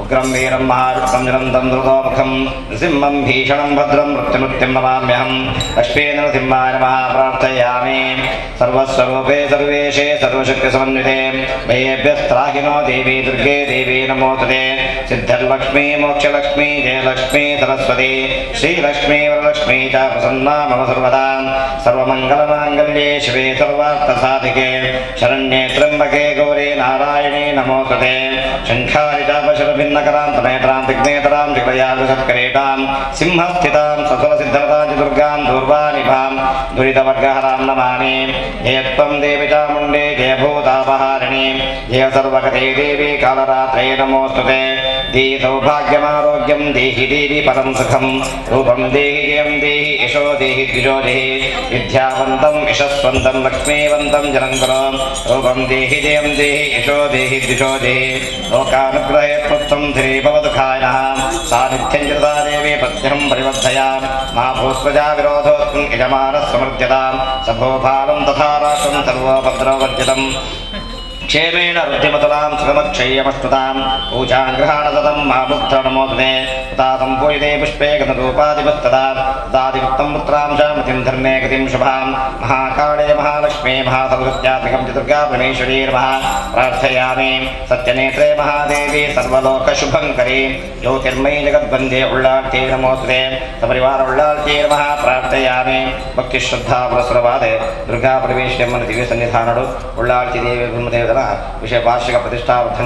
उग्रं वीरं महारुद्रं निरन्तं दुर्गोमुखं नृसिंहं भीषणं भद्रं मृत्युमृत्युं नमाम्यहं लक्ष्मीनरसिंहाय नमः प्रार्थयामि सर्वस्वरूपे सर्वेशे सर्वशक्तिसमन्विते भयेभ्यस्त्राहिनो देवी दुर्गे देवी नमोस्तुते सिद्धलक्ष्मी मोक्षलक्ष्मी जयलक्ष्मी सरस्वती श्रीलक्ष्मी वरलक्ष्मी च प्रसन्ना मम सर्वदा सर्वमङ्गलमाङ्गल्ये शिवे सर्वार्थसाधिके शरण्ये त्र्यम्बके गौरी नारायणे नमोस्तुते शङ्खारितापशरभिन्नकरां तनेत्रां दिग्नेतरां दिग्वयागसत्करेटां सिंहस्थितां ससुरसिद्धरतां च दुर्गां दूर्वानिभां दुरितवर्गहरां नमामि जयत्वं देवी चामुण्डे जयभूतापहारिणी जय सर्वगते देवी कालरात्रे नमोस्तुते देहि सौभाग्यमारोग्यं देहि देवी परं सुखं रूपं देहि जयं देहि यशो देहि द्विजो देहि विद्यावन्तं यशस्वन्तं लक्ष्मीवन्तं जनं करो रूपं देहि जयं देहि यशो देहि द्विजो देहि लोकानुग्रहे त्वत्तं धिरे भवदुःखाय नः सानिध्यं जता देवी पद्यं परिवर्धया मा भूस्वजा विरोधोत्तं यजमानः समृद्ध्यतां सभोभालं तथा राष्ट्रं सर्वोपद्रववर्जितं क्षेमेण रुद्धिमतुलां सुगमक्षय्यमस्तुतां पूजाङ्ग्रहाणदतं महाबुद्धनमोदने तथा सम्पूजिते पुष्पे गतरूपादिवस्तदा दादिवृत्तं पुत्रां शामतिं धर्मे गतिं शुभां महाकाळे महालक्ष्मी महासरस्वत्यात्मिकं च दुर्गा परमेश्वरी नमः प्रार्थयामि सत्यनेत्रे महादेवी सर्वलोकशुभङ्करी ज्योतिर्मयी जगद्वन्द्ये उल्लाट्ये नमोस्तुते सपरिवार उल्लाट्ये नमः प्रार्थयामि भक्तिश्रद्धा पुरस्सरवादे दुर्गा परमेश्वरी मन दिव्य सन्निधानडु उल्लाट्ये देवी ब्रह्मदेव विषय वार्षिक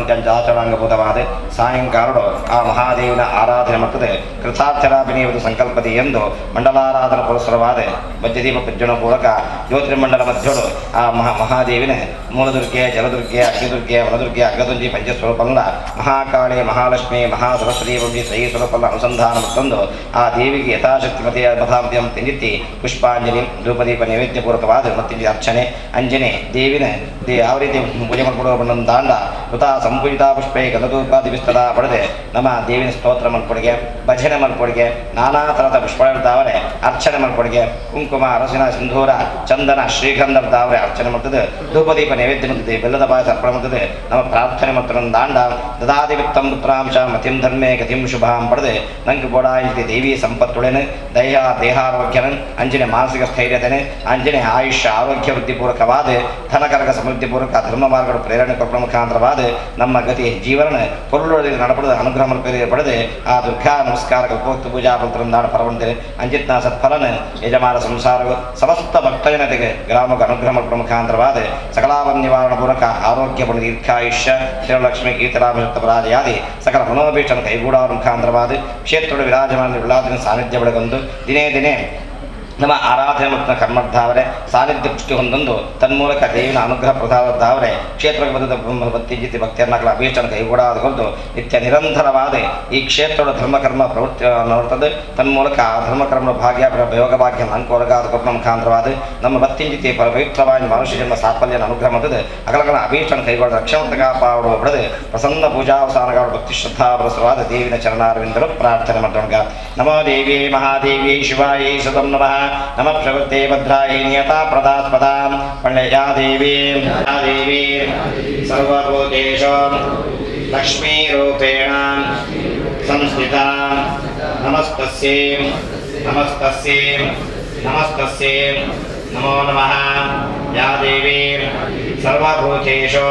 प्रतिष्ठावर्थाचरणांगभूतवाद सायंकाल आ महादेवन आराधने मत्तदे कृतार्थराभिनीवದು संकल्पति ಎಂದು ಮಂಡಲಾರಾಧನ ಪುರಸ್ಸರವಾದ ಮಧ್ಯದೀಪ ಪ್ರಜ್ವಲನ ಪೂರಕ ಜ್ಯೋತಿರ್ಮಂಡಲ ಮಧ್ಯಡು ಆ ಮಹಾದೇವಿನ ಮೂಲದುರ್ಗೆ ಜಲದುರ್ಗೆ ಅಗ್ನಿದುರ್ಗೆ ವನದುರ್ಗೆ ಅಗ್ಗದುಂಜಿ ಪಂಚಸ್ವರೂಪಂಗ ಮಹಾಕಾಳಿ ಮಹಾಲಕ್ಷ್ಮಿ ಮಹಾಸರಸ್ವತಿ ಬಂಜಿ ತ್ರಯಿ ಸ್ವರೂಪಗಳ ಅನುಸಂಧಾನ ಮತ್ತೊಂದು ಆ ದೇವಿಗೆ ಯಥಾಶಕ್ತಿ ಮತೆಯ ಮತಾಮತಿಯಂ ತಿಂದಿತ್ತಿ ಪುಷ್ಪಾಂಜಲಿ ಧೂಪದೀಪ ನೈವೇದ್ಯ ಪೂರಕವಾದ ಮತ್ತಿಂಜಿ ಅರ್ಚನೆ ಅಂಜನೆ ದೇವಿನ ಯಾವ ರೀತಿ ಪೂಜೆ ಮಾಡ್ಕೊಡೋ ದಾಂಡ ಕೃತ ಸಂಪೂಜಿತ ಪುಷ್ಪೇ ಗಂಧಧೂಪಾದಿಸ್ತದ ಪಡೆದೆ ನಮ್ಮ ದೇವಿನ ಸ್ತೋತ್ರ ಮಲ್ಕೊಡಿಗೆ ಭಜನೆ ಮಲ್ಕೊಡಿಗೆ ನಾನಾ ಥರದ ಪುಷ್ಪಗಳಿರ್ತಾವರೆ ಅರ್ಚನೆ ಮಲ್ಕೊಡಿಗೆ ಕುಂಕುಮ ಅರಸಿನ ಸಿಂಧೂರ ಚಂದನ ಶ್ರೀಗಂಧರ್ತಾವರೆ ಅರ್ಚನೆ ಮಾಡ್ತದೆ ಧೂಪದೀಪ ನೈವೇದ್ಯ ಮಾಡ್ತದೆ ಬೆಲ್ಲದ ಪಾಯಸ ಅರ್ಪಣೆ ಮಾಡ್ತದೆ ನಮ್ಮ ಪ್ರಾರ್ಥನೆ ಮತ್ತು ದಾಂಡ ದದಾದಿ ವಿತ್ತಂ ಪುತ್ರಾಂಶ ಮತಿಂ ಧರ್ಮೇ ಗತಿಂ ಶುಭಾಂ ಪಡೆದೆ ನಂಗೆ ಕೂಡ ಇಂತಿ ದೇವಿ ಸಂಪತ್ತುಳೇನು ದೇಹಾರೋಗ್ಯನ ಅಂಜನೆ ಮಾನಸಿಕ ಸ್ಥೈರ್ಯತೆನೆ ಅಂಜನೆ ಆಯುಷ್ಯ ಆರೋಗ್ಯ ವೃದ್ಧಿಪೂರ್ವಕವಾದ ಧನಕರಕ ಸಮೃದ್ಧಿಪೂರ್ವಕ ಧರ್ಮ ಮಾರ್ಗಗಳು ಪ್ರೇರಣೆ ಕೊಡುವ ಮುಖಾಂತರವಾದ ನಮ್ಮ ಗತಿ ಜೀವನ ಪೊರುಳೊಳಗೆ ನಡಪಡೆದ ಅನುಗ್ರಹ ಪಡೆದೆ ಆ ದುರ್ಗಾ ನಮಸ್ಕಾರ ಕಲ್ಪೋಕ್ತ ಪೂಜಾ ಮಂತ್ರಂದಾಡ ಪರವಂತೆ ಅಂಜಿತ್ನ ಸತ್ಫಲನ ಯಜಮಾನ ಸಂಸಾರವು ಸಮಸ್ತ ಭಕ್ತಜನತೆಗೆ ಗ್ರಾಮಕ್ಕೆ ಅನುಗ್ರಹ ಮಾಡುವ ಮುಖಾಂತರವಾದ ಸಕಲಾವ ನಿವಾರಣ ಪೂರ್ವಕ ಆರೋಗ್ಯ ಪುಣ್ಯ ದೀರ್ಘಾಯುಷ್ಯ ಶ್ರೀಲಕ್ಷ್ಮಿ ಕೀರ್ತರಾಮರಾದಿಯಾದಿ ಸಕಲ ಮನೋಭೀಷ್ಟನ ಕೈಗೂಡಾವ ಮುಖಾಂತರವಾದ ಕ್ಷೇತ್ರದ ವಿರಾಜಮಾನ ವಿಳಾದಿನ ಸಾನ್ನಿಧ್ಯ ಬೆಳಗೊಂಡು ದಿನೇ ದಿನೇ ನಮ್ಮ ಆರಾಧನೆ ಮತ್ತು ಕರ್ಮದ್ದಾವರೆ ಸಾನ್ನಿಧ್ಯ ಪುಷ್ಟಿ ಹೊಂದೊಂದು ತನ್ಮೂಲಕ ದೇವಿನ ಅನುಗ್ರಹ ಪ್ರಸಾದದ್ದಾವರೆ ಕ್ಷೇತ್ರಕ್ಕೆ ಬಂದ ಭಕ್ತಿ ಭಕ್ತಿಯರ್ನಾಗಳ ಅಭೀಷ್ಟನ ಕೈಗೂಡಾದಗೊಂಡು ನಿತ್ಯ ನಿರಂತರವಾದ ಈ ಕ್ಷೇತ್ರದ ಧರ್ಮಕರ್ಮ ಪ್ರವೃತ್ತಿ ನೋಡ್ತದೆ ತನ್ಮೂಲಕ ಆ ಧರ್ಮಕರ್ಮ ಭಾಗ್ಯ ಯೋಗ ಭಾಗ್ಯ ಅಂಕೋಲಗಾದ ಕೊಟ್ಟ ಮುಖಾಂತರವಾದ ನಮ್ಮ ಭಕ್ತಿಂಜಿತಿ ಪವಿತ್ರವಾಗಿ ಮನುಷ್ಯ ಜನ್ಮ ಸಾಫಲ್ಯನ ಅನುಗ್ರಹ ಮತದೆ ಅಗಲಗಳ ಅಭೀಷ್ಟನ ಕೈಗೊಳ್ಳ ರಕ್ಷಣೆ ಕಾಪಾಡುವ ಪಡೆದು ಪ್ರಸನ್ನ ಪೂಜಾವಸಾನಗಳ ಭಕ್ತಿ ಶ್ರದ್ಧಾಪರಸವಾದ ದೇವಿನ ಚರಣಾರವಿಂದರು ಪ್ರಾರ್ಥನೆ ಮಾಡೋಣ. ನಮೋ ದೇವಿ ಮಹಾದೇವಿ ಶಿವಾಯೈ ಸದಂ ನಮಃ ನಮ ಪ್ರವೃತ್ತೆ ಭದ್ರಾಯ ನಿಯತಾ ಪ್ರದಾಸ್ಪದಾಂ ಪಳ್ಳೆಯಾ ದೇವಿ ಸರ್ವಭೂತೇಷು ಲಕ್ಷ್ಮೀರೂಪೇಣ ಸಂಸ್ಥಿತಾ ನಮಸ್ತಸ್ಯೈ ನಮಸ್ತಸ್ಯೈ ನಮಸ್ತಸ್ಯೈ ನಮೋ ನಮಃ ಯಾ ದೇವಿ ಸರ್ವಭೂತೇಷು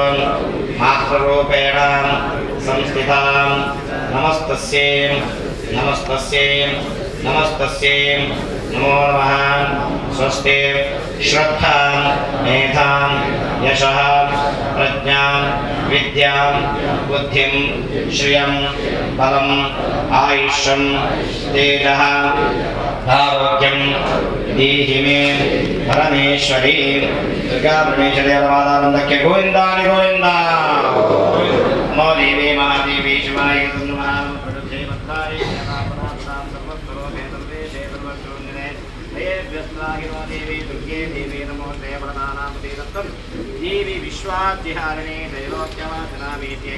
ಮಾತೃರೂಪೇಣ ಸಂಸ್ಥಿತಾ ನಮಸ್ತಸ್ಯೈ ನಮಸ್ತಸ್ಯೈ ನಮಸ್ತಸ್ಯೈ ನಮೋ ನಮಃ ಸ್ವಸ್ತಿ ಶ್ರದ್ಧಾ ಮೇಧಾ ಯಶಃ ಪ್ರಜ್ಞಾ ವಿದ್ಯಾ ಬುದ್ಧಿಂ ಶ್ರಿಯಂ ಬಲಂ ಆಯುಷ್ಯಂ ತೇಜಃ ಆರೋಗ್ಯಂ ದೇಹಿ ಮೇ ಪರಮೇಶ್ವರಿ ದುರ್ಗಾ ಪರಮೇಶ್ವರಿಯರ ಮಾದಾನಂದಕ್ಕೆ ಗೋವಿಂದಾನಿ ಗೋವಿಂದ. ನಮೋ ದೇವಿ ಮಹಾದೇವಿ ಶಿವಾಯ ನಮಃ. देवी दुर्गे देवी नमोस्ते प्रधानामते दत्तं देवी विश्वाद्यहारिणे दैलोक्यवासनामेत्ये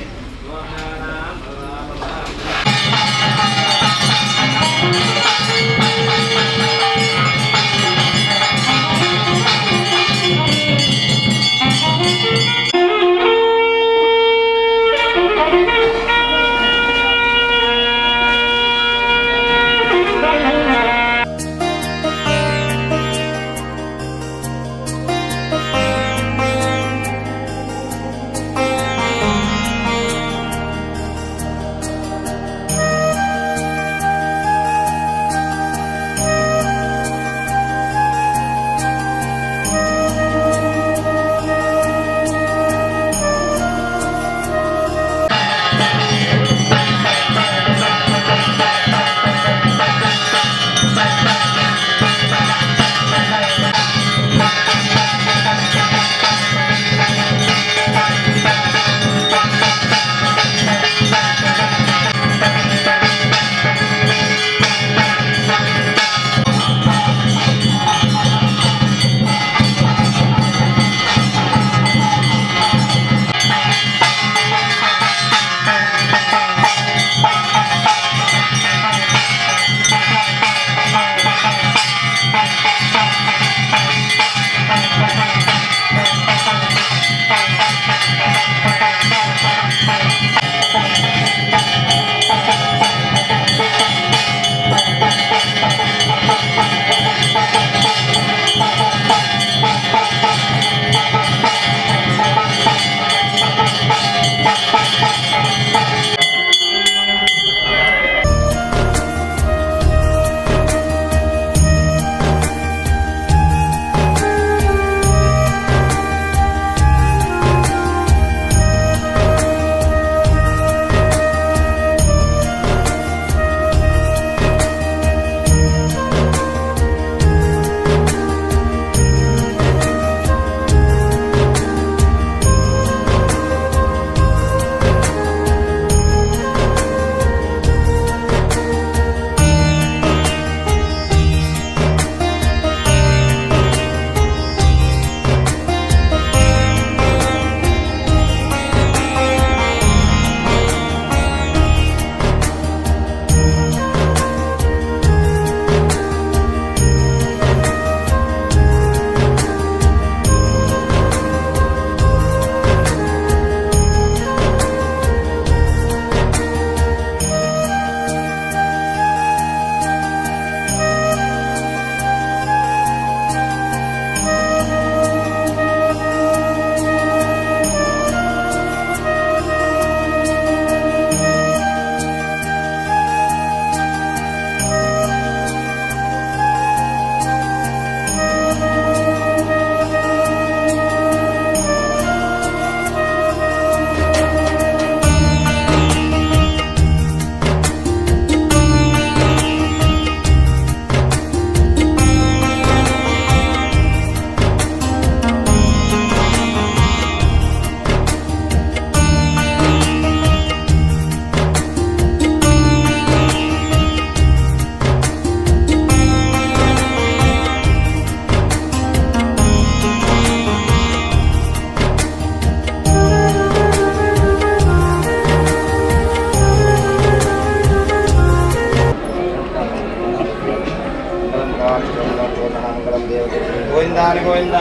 హరి గోవింద